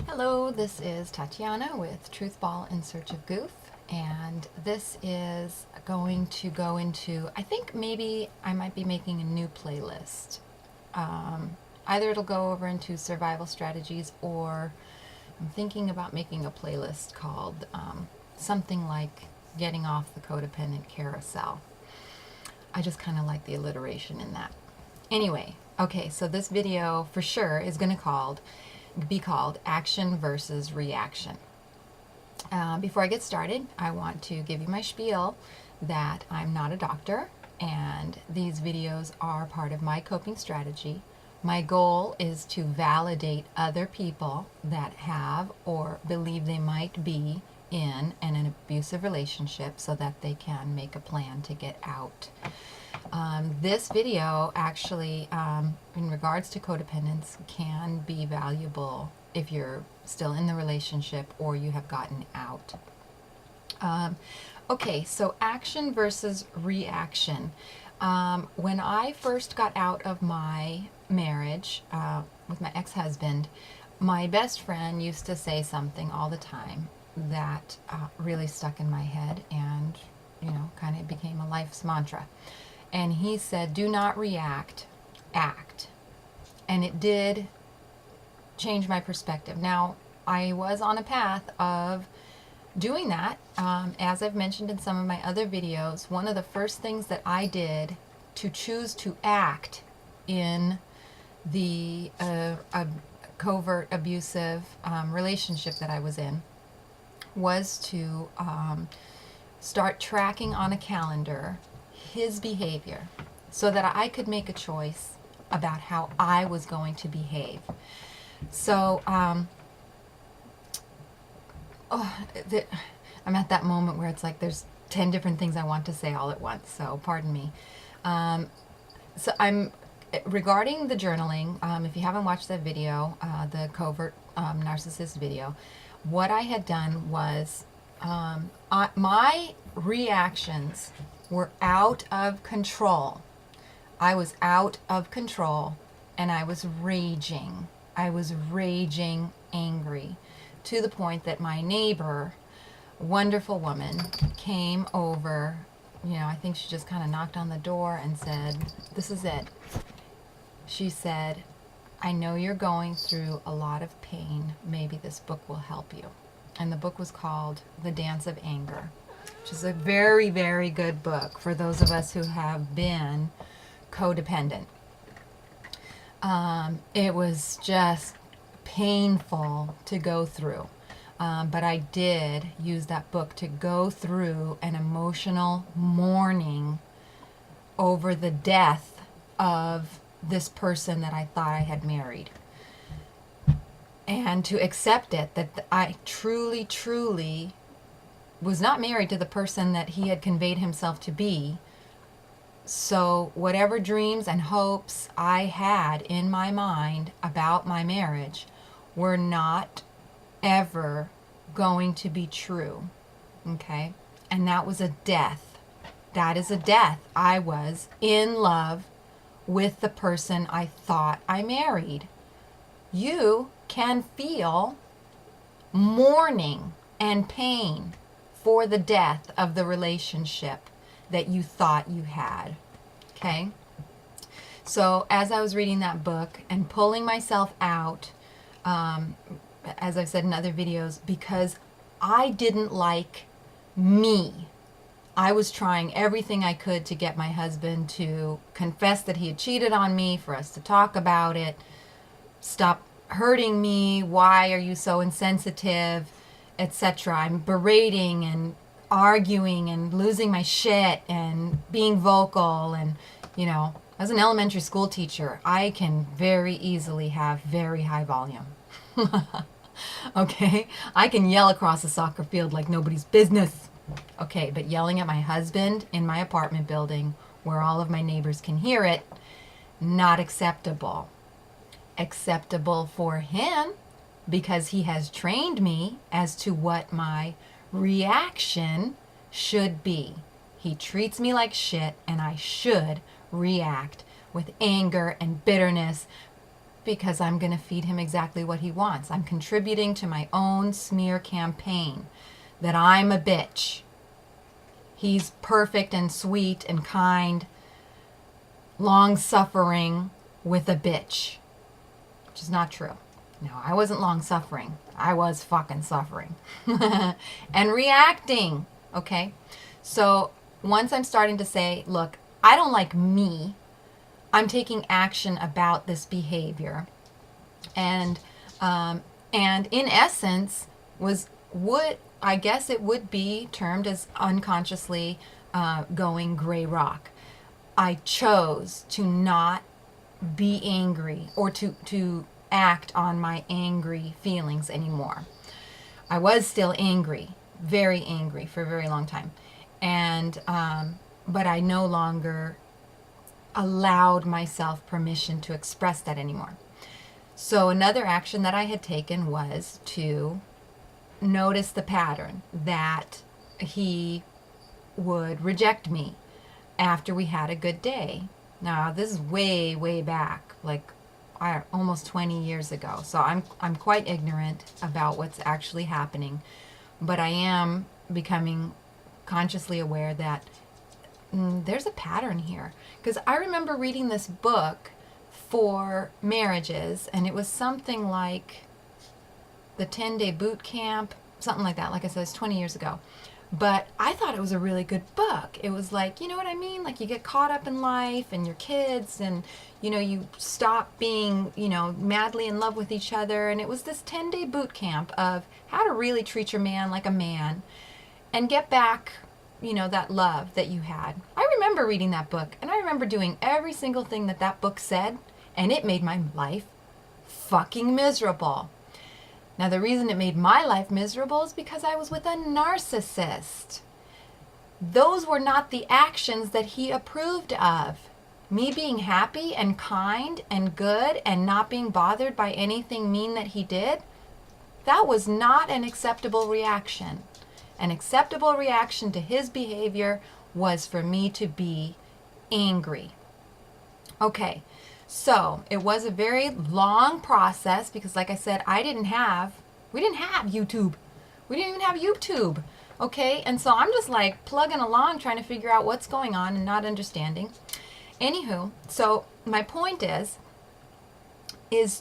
Hello, this is Tatiana with Truth Ball in Search of Goof, and this is going to go into, I think maybe I might be making a new playlist. Either it'll go over into survival strategies, or I'm thinking about making a playlist called something like Getting Off the Codependent Carousel. I just kind of like the alliteration in that. Anyway, okay, so this video for sure is going to be called Action versus Reaction. Before I get started, I want to give you my spiel that I'm not a doctor, and these videos are part of my coping strategy. My goal is to validate other people that have or believe they might be in an abusive relationship so that they can make a plan to get out. This video actually, in regards to codependence, can be valuable if you're still in the relationship or you have gotten out. Okay, so action versus reaction. When I first got out of my marriage with my ex-husband, my best friend used to say something all the time that really stuck in my head and, kind of became a life's mantra. And he said, do not react, act. And it did change my perspective. Now, I was on a path of doing that. As I've mentioned in some of my other videos, one of the first things that I did to choose to act in the covert abusive relationship that I was in was to start tracking on a calendar his behavior so that I could make a choice about how I was going to behave. So I'm at that moment where it's like there's 10 different things I want to say all at once, so pardon me. So I'm regarding the journaling, if you haven't watched that video, the covert narcissist video, what I had done was my reactions were out of control. I was out of control and I was raging. I was raging angry to the point that my neighbor, wonderful woman, came over. I think she just kind of knocked on the door and said, "This is it." She said, "I know you're going through a lot of pain. Maybe this book will help you." And the book was called The Dance of Anger, which is a very, very good book for those of us who have been codependent. It was just painful to go through. But I did use that book to go through an emotional mourning over the death of this person that I thought I had married. And to accept it, that I truly, truly was not married to the person that he had conveyed himself to be. So whatever dreams and hopes I had in my mind about my marriage were not ever going to be true. Okay? And that was a death. That is a death. I was in love with the person I thought I married. You can feel mourning and pain for the death of the relationship that you thought you had. Okay? So as I was reading that book and pulling myself out, as I've said in other videos, because I didn't like me. I was trying everything I could to get my husband to confess that he had cheated on me, for us to talk about it, stop hurting me, why are you so insensitive, etc. I'm berating and arguing and losing my shit and being vocal, and as an elementary school teacher, I can very easily have very high volume. Okay? I can yell across a soccer field like nobody's business. Okay, but yelling at my husband in my apartment building where all of my neighbors can hear it, not acceptable. Acceptable for him because he has trained me as to what my reaction should be. He treats me like shit and I should react with anger and bitterness, because I'm going to feed him exactly what he wants. I'm contributing to my own smear campaign that I'm a bitch. He's perfect and sweet and kind, long-suffering with a bitch, which is not true. No, I wasn't long-suffering. I was fucking suffering and reacting, okay? So once I'm starting to say, look, I don't like me, I'm taking action about this behavior. And in essence I guess it would be termed as unconsciously going gray rock. I chose to not be angry or to act on my angry feelings anymore. I was still angry, very angry for a very long time. And, but I no longer allowed myself permission to express that anymore. So another action that I had taken was to notice the pattern that he would reject me after we had a good day. Now, this is way, way back, like almost 20 years ago. So I'm quite ignorant about what's actually happening, but I am becoming consciously aware that there's a pattern here. Because I remember reading this book for marriages, and it was something like the 10-day boot camp, something like that. Like I said, it's 20 years ago. But I thought it was a really good book. It was like, you know what I mean? Like you get caught up in life and your kids and, you stop being, madly in love with each other. And it was this 10-day boot camp of how to really treat your man like a man and get back, that love that you had. I remember reading that book, and I remember doing every single thing that book said, and it made my life fucking miserable. Now, the reason it made my life miserable is because I was with a narcissist. Those were not the actions that he approved of. Me being happy and kind and good and not being bothered by anything mean that he did, that was not an acceptable reaction. An acceptable reaction to his behavior was for me to be angry. Okay. So it was a very long process because, like I said, we didn't have YouTube. We didn't even have YouTube. Okay. And so I'm just like plugging along trying to figure out what's going on and not understanding. Anywho, so my point is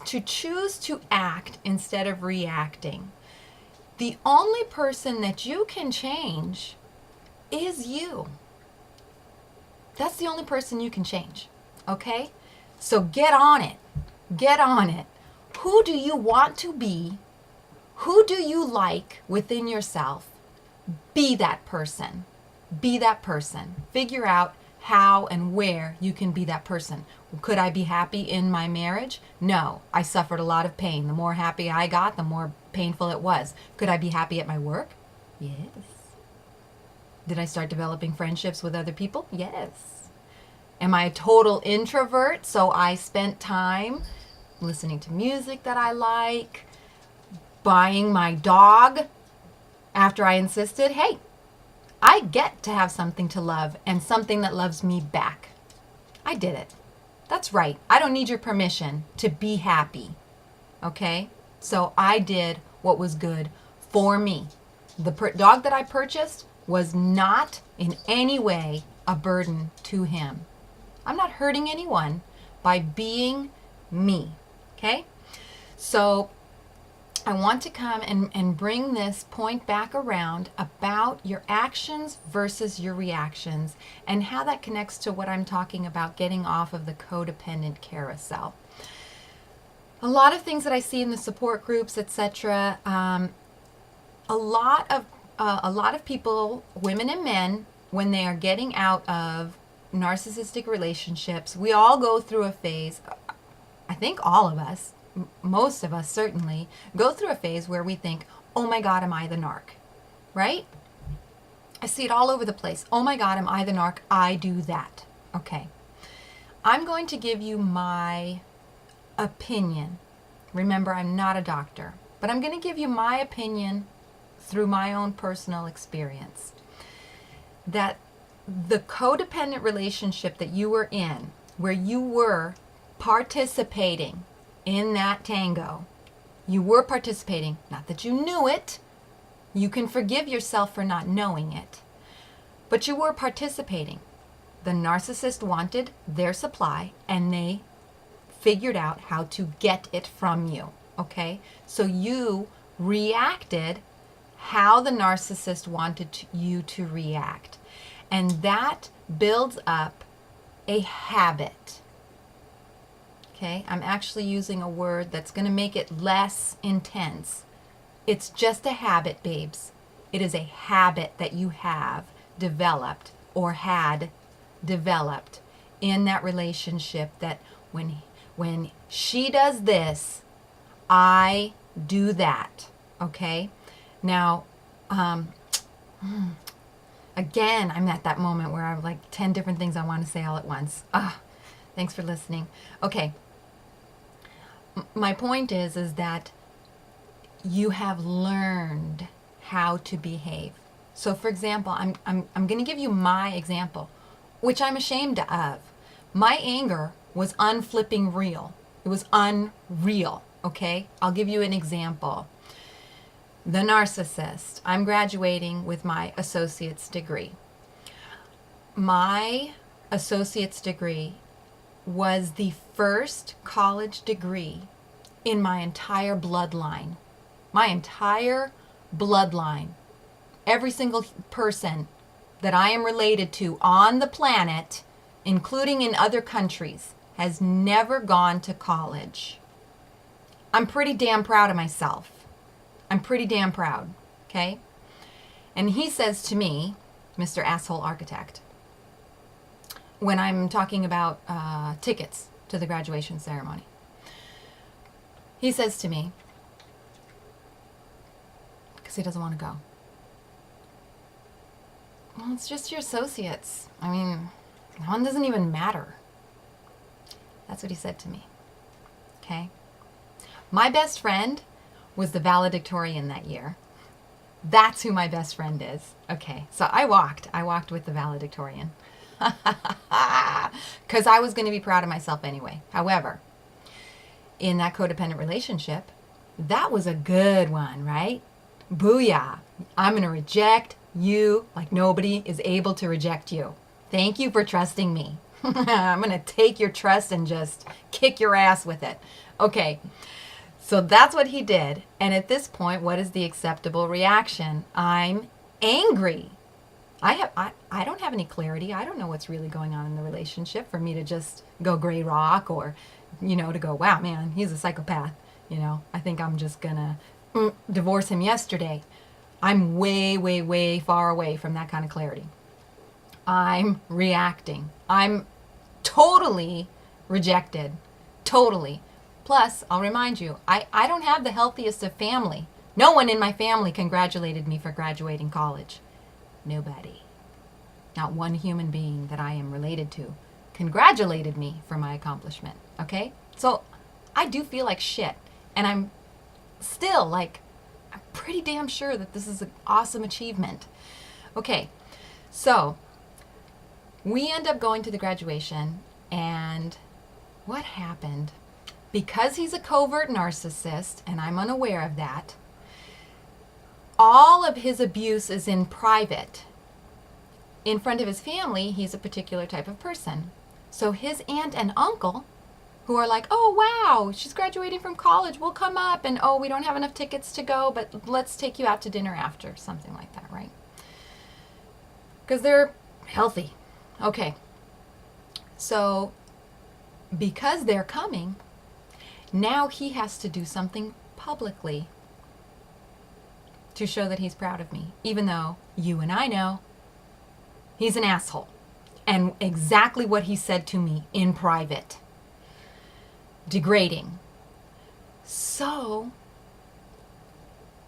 to choose to act instead of reacting. The only person that you can change is you. That's the only person you can change. Okay? So get on it. Get on it. Who do you want to be? Who do you like within yourself? Be that person. Be that person. Figure out how and where you can be that person. Could I be happy in my marriage? No. I suffered a lot of pain. The more happy I got, the more painful it was. Could I be happy at my work? Yes. Did I start developing friendships with other people? Yes. Am I a total introvert? So I spent time listening to music that I like, buying my dog after I insisted, hey, I get to have something to love and something that loves me back. I did it. That's right. I don't need your permission to be happy. Okay? So I did what was good for me. The dog that I purchased was not in any way a burden to him. I'm not hurting anyone by being me. Okay? So I want to come and bring this point back around about your actions versus your reactions and how that connects to what I'm talking about, getting off of the codependent carousel. A lot of things that I see in the support groups, etc. A lot of people, women and men, when they are getting out of narcissistic relationships, we all go through a phase. I think all of us, most of us certainly, go through a phase where we think, oh my God, am I the narc? Right? I see it all over the place. Oh my God, am I the narc? I do that. Okay. I'm going to give you my opinion. Remember, I'm not a doctor, but I'm going to give you my opinion through my own personal experience. That the codependent relationship that you were in, where you were participating in that tango. You were participating. Not that you knew it. You can forgive yourself for not knowing it. But you were participating. The narcissist wanted their supply and they figured out how to get it from you. Okay? So you reacted how the narcissist wanted you to react. And that builds up a habit. Okay? I'm actually using a word that's going to make it less intense. It's just a habit, babes. It is a habit that you have developed or had developed in that relationship, that when she does this, I do that. Okay? Now, again, I'm at that moment where I have like 10 different things I want to say all at once. Thanks for listening. Okay. My point is that you have learned how to behave. So for example, I'm going to give you my example, which I'm ashamed of. My anger was unflipping real. It was unreal. Okay? I'll give you an example. The narcissist. I'm graduating with my associate's degree. My associate's degree was the first college degree in my entire bloodline. My entire bloodline. Every single person that I am related to on the planet, including in other countries, has never gone to college. I'm pretty damn proud of myself. I'm pretty damn proud, okay? And he says to me, Mr. Asshole Architect, when I'm talking about tickets to the graduation ceremony, he says to me, because he doesn't want to go, well, it's just your associates. I mean, one doesn't even matter. That's what he said to me, okay? My best friend was the valedictorian that year. That's who my best friend is. Okay, so I walked with the valedictorian. Because I was going to be proud of myself anyway. However, in that codependent relationship, that was a good one, right? Booyah. I'm going to reject you like nobody is able to reject you. Thank you for trusting me. I'm going to take your trust and just kick your ass with it. Okay. So that's what he did. And at this point, what is the acceptable reaction? I'm angry. I don't have any clarity. I don't know what's really going on in the relationship for me to just go gray rock or, to go, wow, man, he's a psychopath. I think I'm just going to divorce him yesterday. I'm way, way, way far away from that kind of clarity. I'm reacting. I'm totally rejected. Totally. Plus, I'll remind you, I don't have the healthiest of family. No one in my family congratulated me for graduating college. Nobody. Not one human being that I am related to congratulated me for my accomplishment. Okay? So I do feel like shit. And I'm still I'm pretty damn sure that this is an awesome achievement. Okay. So we end up going to the graduation, and what happened? Because he's a covert narcissist, and I'm unaware of that, all of his abuse is in private. In front of his family, he's a particular type of person. So his aunt and uncle, who are like, oh, wow, she's graduating from college, we'll come up, and oh, we don't have enough tickets to go, but let's take you out to dinner after, something like that, right? Because they're healthy. Okay. So because they're coming, now he has to do something publicly to show that he's proud of me, even though you and I know he's an asshole. And exactly what he said to me in private. Degrading. So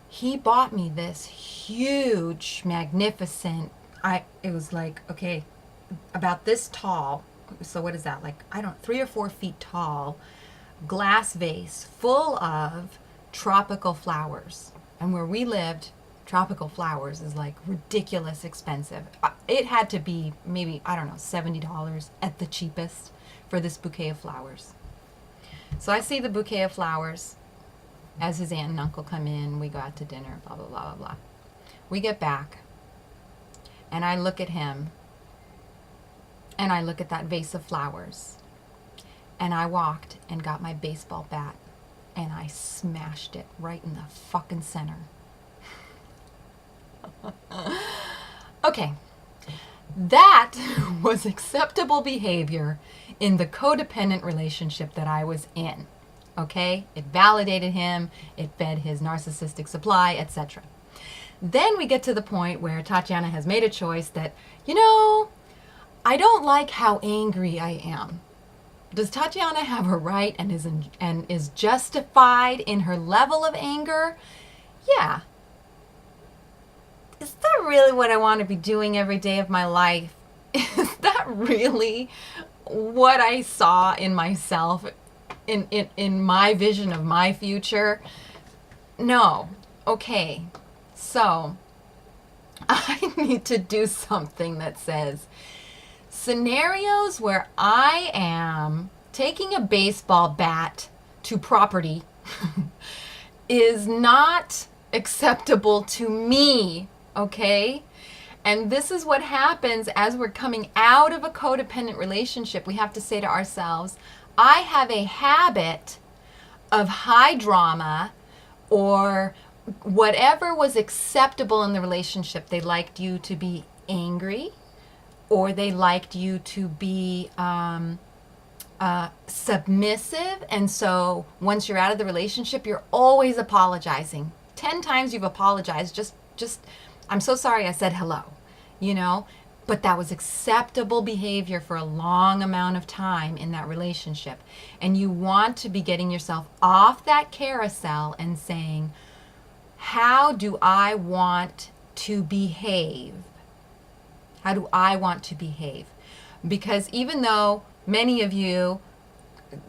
he bought me this huge, magnificent, it was like, okay, about this tall. So what is that? 3 or 4 feet tall glass vase full of tropical flowers. And where we lived, tropical flowers is ridiculous expensive. It had to be maybe, I don't know, $70 at the cheapest for this bouquet of flowers. So I see the bouquet of flowers as his aunt and uncle come in. We go out to dinner, blah, blah, blah, blah, blah. We get back, and I look at him, and I look at that vase of flowers, and I walked and got my baseball bat, and I smashed it right in the fucking center. Okay, that was acceptable behavior in the codependent relationship that I was in. Okay, it validated him, it fed his narcissistic supply, etc. Then we get to the point where Tatiana has made a choice that, I don't like how angry I am. Does Tatiana have a right and is justified in her level of anger? Yeah. Is that really what I want to be doing every day of my life? Is that really what I saw in myself, in my vision of my future? No. Okay. So I need to do something that says scenarios where I am taking a baseball bat to property is not acceptable to me, okay? And this is what happens as we're coming out of a codependent relationship. We have to say to ourselves, I have a habit of high drama, or whatever was acceptable in the relationship. They liked you to be angry, or they liked you to be submissive. And so once you're out of the relationship, you're always apologizing. 10 times you've apologized. Just, I'm so sorry I said hello, but that was acceptable behavior for a long amount of time in that relationship. And you want to be getting yourself off that carousel and saying, how do I want to behave? How do I want to behave? Because even though many of you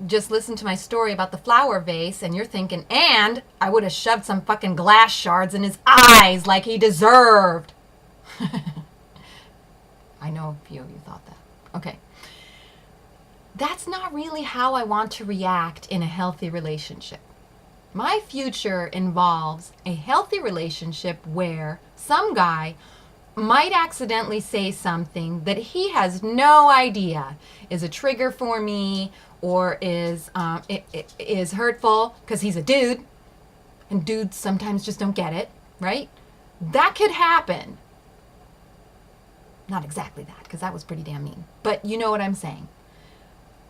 just listened to my story about the flower vase and you're thinking, and I would have shoved some fucking glass shards in his eyes like he deserved. I know a few of you thought that. Okay. That's not really how I want to react in a healthy relationship. My future involves a healthy relationship where some guy might accidentally say something that he has no idea is a trigger for me, or is hurtful because he's a dude, and dudes sometimes just don't get it, right? That could happen. Not exactly that, because that was pretty damn mean, but you know what I'm saying.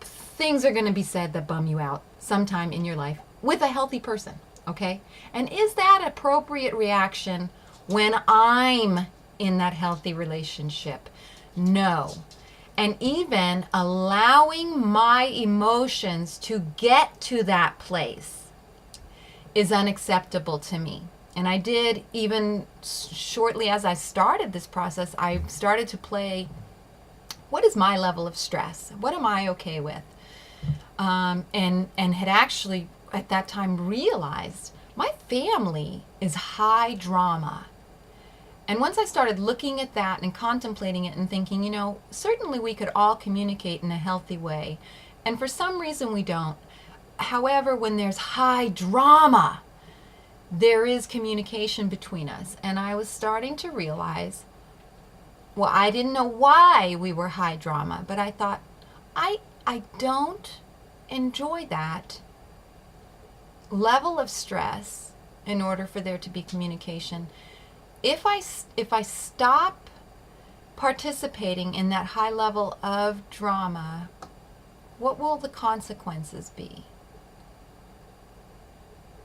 Things are going to be said that bum you out sometime in your life with a healthy person, okay? And is that appropriate reaction when I'm in that healthy relationship? No. And even allowing my emotions to get to that place is unacceptable to me. And I did, even shortly as I started this process, I started to play, what is my level of stress? What am I okay with? And had actually at that time realized my family is high drama. And once I started looking at that and contemplating it and thinking, certainly we could all communicate in a healthy way. And for some reason we don't. However, when there's high drama, there is communication between us. And I was starting to realize, well, I didn't know why we were high drama, but I thought, I don't enjoy that level of stress in order for there to be communication. If I stop participating in that high level of drama, what will the consequences be?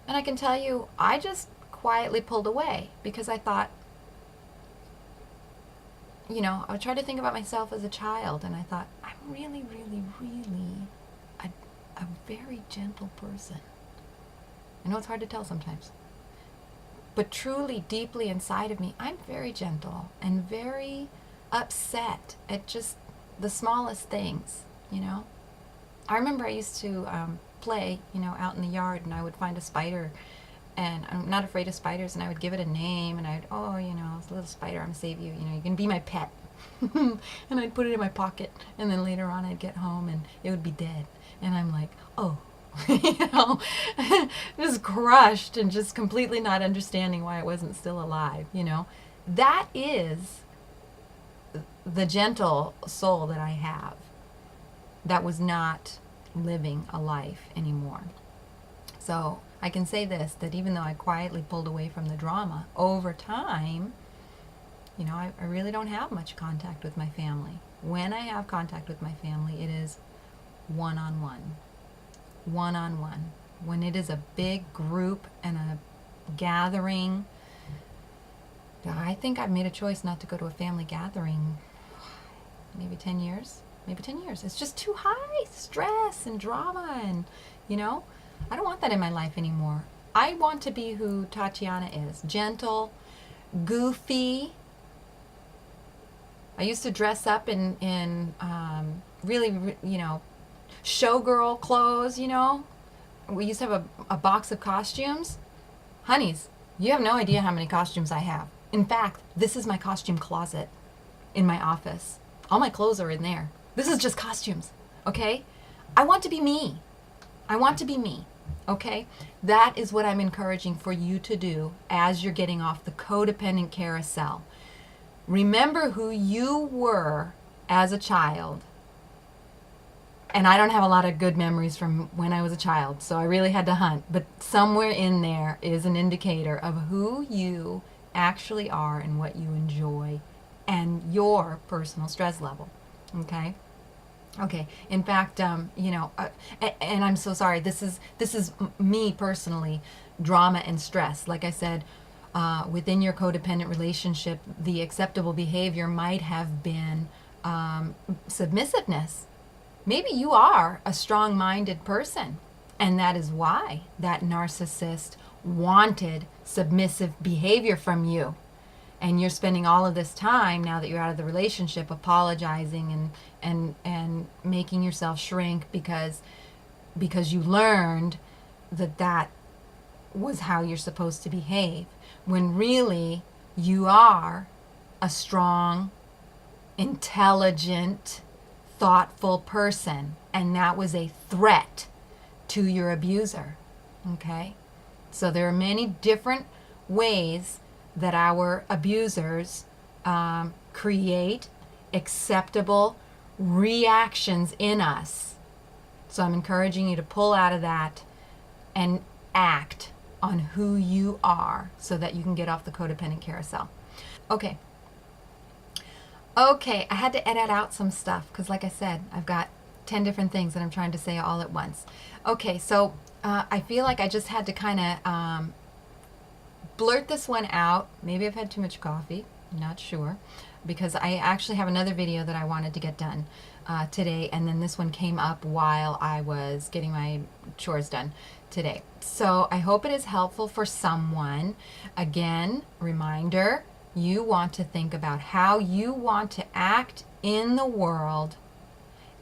And I can tell you, I just quietly pulled away because I thought, I would try to think about myself as a child, and I thought, I'm really, really, really a very gentle person. I know it's hard to tell sometimes. But truly, deeply inside of me, I'm very gentle and very upset at just the smallest things, I remember I used to play, out in the yard, and I would find a spider, and I'm not afraid of spiders, and I would give it a name, and I'd, it's a little spider, I'm gonna save you, you can be my pet. And I'd put it in my pocket, and then later on I'd get home, and it would be dead. And I'm like, oh, you know, just crushed and just completely not understanding why it wasn't still alive, you know. That is the gentle soul that I have that was not living a life anymore. So I can say this, that even though I quietly pulled away from the drama, over time, you know, I really don't have much contact with my family. When I have contact with my family, it is one-on-one. One-on-one. When it is a big group and a gathering, I think I've made a choice not to go to a family gathering maybe 10 years. Maybe 10 years. It's just too high stress and drama, and, you know, I don't want that in my life anymore. I want to be who Tatiana is. Gentle, goofy. I used to dress up in really, you know, showgirl clothes, you know. We used to have a box of costumes. Honeys, you have no idea how many costumes I have. In fact, this is my costume closet in my office. All my clothes are in there. This is just costumes, okay? I want to be me. I want to be me, okay? That is what I'm encouraging for you to do as you're getting off the codependent carousel. Remember who you were as a child. And I don't have a lot of good memories from when I was a child, so I really had to hunt. But somewhere in there is an indicator of who you actually are and what you enjoy and your personal stress level. Okay? Okay. In fact, you know, and I'm so sorry. This is me personally, drama and stress. Like I said, within your codependent relationship, the acceptable behavior might have been submissiveness. Maybe you are a strong-minded person, and that is why that narcissist wanted submissive behavior from you. And you're spending all of this time, now that you're out of the relationship, apologizing and making yourself shrink because you learned that was how you're supposed to behave, when really you are a strong, intelligent, thoughtful person, and that was a threat to your abuser. Okay? So there are many different ways that our abusers create acceptable reactions in us. So I'm encouraging you to pull out of that and act on who you are so that you can get off the codependent carousel. Okay, I had to edit out some stuff because, like I said, I've got 10 different things that I'm trying to say all at once. Okay, so I feel like I just had to kind of blurt this one out. Maybe I've had too much coffee, not sure, because I actually have another video that I wanted to get done today, and then this one came up while I was getting my chores done today. So I hope it is helpful for someone. Again, reminder, you want to think about how you want to act in the world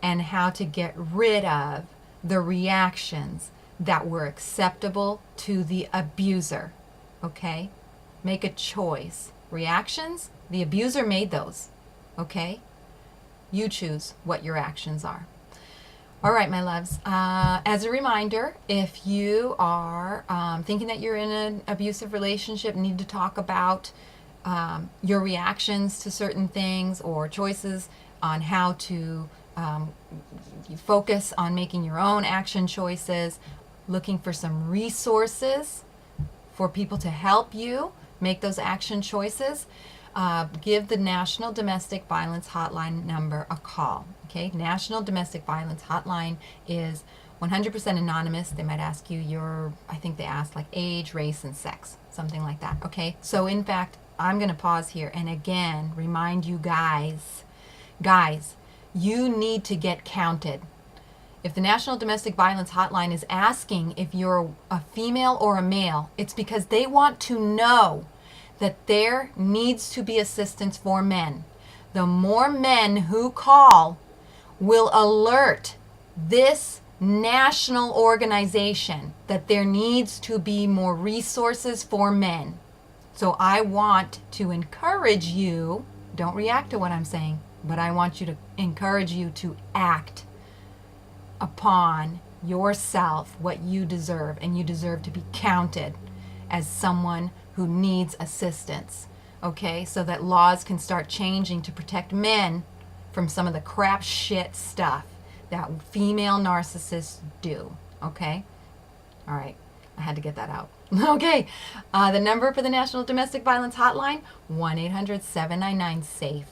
and how to get rid of the reactions that were acceptable to the abuser. Okay? Make a choice. Reactions, the abuser made those. Okay? You choose what your actions are. All right, my loves. As a reminder, if you are thinking that you're in an abusive relationship, need to talk about your reactions to certain things or choices on how to focus on making your own action choices, looking for some resources for people to help you make those action choices, give the National Domestic Violence Hotline number a call. Okay, National Domestic Violence Hotline is 100% anonymous. They might ask you your, I think they ask like age, race, and sex, something like that. Okay, so in fact, I'm going to pause here and again remind you guys, you need to get counted. If the National Domestic Violence Hotline is asking if you're a female or a male, it's because they want to know that there needs to be assistance for men. The more men who call will alert this national organization that there needs to be more resources for men. So I want to encourage you, don't react to what I'm saying, but I want you to encourage you to act upon yourself what you deserve, and you deserve to be counted as someone who needs assistance. Okay, so that laws can start changing to protect men from some of the crap shit stuff that female narcissists do. Okay, all right, I had to get that out. Okay, the number for the National Domestic Violence Hotline, 1-800-799-SAFE.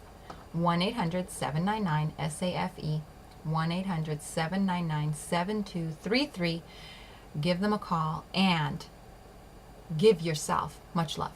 1-800-799-SAFE. 1-800-799-7233. Give them a call and give yourself much love.